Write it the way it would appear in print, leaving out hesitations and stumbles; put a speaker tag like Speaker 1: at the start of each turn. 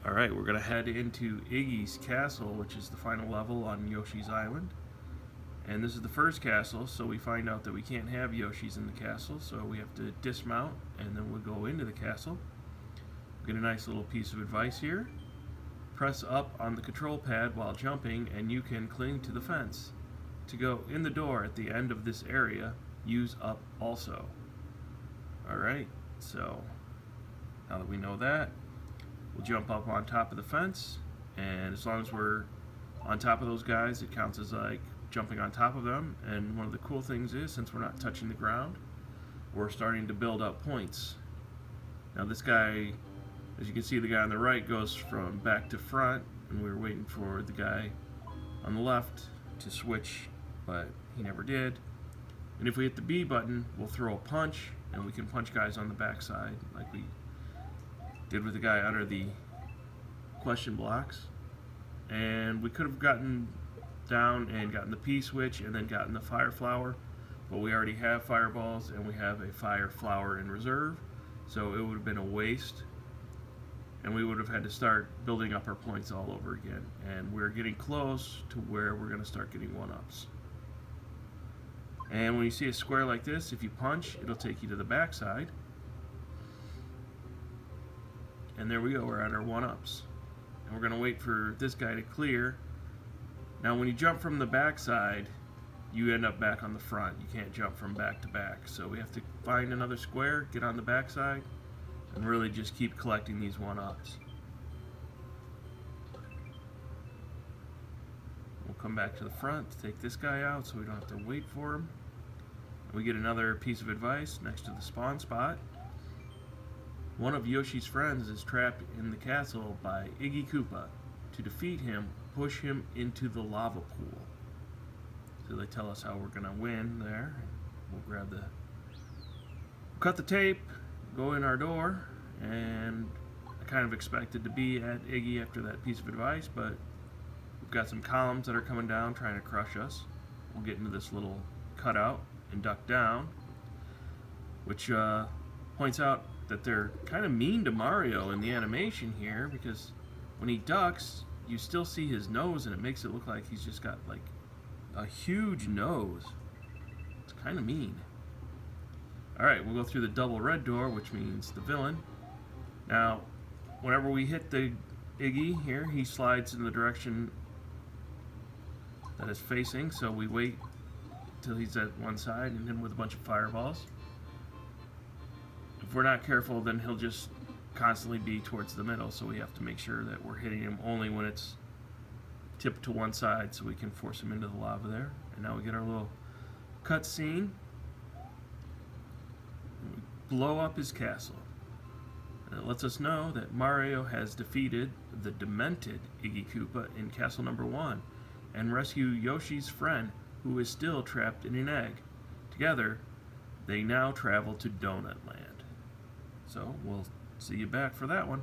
Speaker 1: Alright, we're going to head into Iggy's castle, which is the final level on Yoshi's Island. And this is the first castle, so we find out that we can't have Yoshis in the castle, so we have to dismount, and then we'll go into the castle. Get a nice little piece of advice here. Press up on the control pad while jumping, and you can cling to the fence. To go in the door at the end of this area, use up also. Alright, so now that we know that, we'll jump up on top of the fence, and as long as we're on top of those guys, it counts as like jumping on top of them. And one of the cool things is, since we're not touching the ground, we're starting to build up points. Now this guy, as you can see, the guy on the right goes from back to front, and we were waiting for the guy on the left to switch, but he never did. And if we hit the B button, we'll throw a punch, and we can punch guys on the backside like we did with the guy under the question blocks. And we could have gotten down and gotten the P switch and then gotten the fire flower, but we already have fireballs and we have a fire flower in reserve, so it would have been a waste, and we would have had to start building up our points all over again. And we're getting close to where we're going to start getting one-ups. And when you see a square like this, if you punch, it'll take you to the backside. And there we go, we're at our one-ups. And we're going to wait for this guy to clear. Now when you jump from the backside, you end up back on the front. You can't jump from back to back. So we have to find another square, get on the backside, and really just keep collecting these one-ups. We'll come back to the front to take this guy out so we don't have to wait for him. And we get another piece of advice next to the spawn spot. One of Yoshi's friends is trapped in the castle by Iggy Koopa. To defeat him, push him into the lava pool. So they tell us how we're going to win there. We'll grab the... cut the tape, go in our door, and I kind of expected to be at Iggy after that piece of advice, but we've got some columns that are coming down trying to crush us. We'll get into this little cutout and duck down, which points out that they're kind of mean to Mario in the animation here, because when he ducks, you still see his nose, and it makes it look like he's just got like a huge nose. It's kind of mean. Alright, we'll go through the double red door, which means the villain. Now, whenever we hit the Iggy here, he slides in the direction that it's facing, so we wait till he's at one side and hit him with a bunch of fireballs. If we're not careful, then he'll just constantly be towards the middle, so we have to make sure that we're hitting him only when it's tipped to one side so we can force him into the lava there. And now we get our little cut scene. We blow up his castle. And it lets us know that Mario has defeated the demented Iggy Koopa in castle number 1 and rescue Yoshi's friend, who is still trapped in an egg. Together, they now travel to Donut Land. So we'll see you back for that one.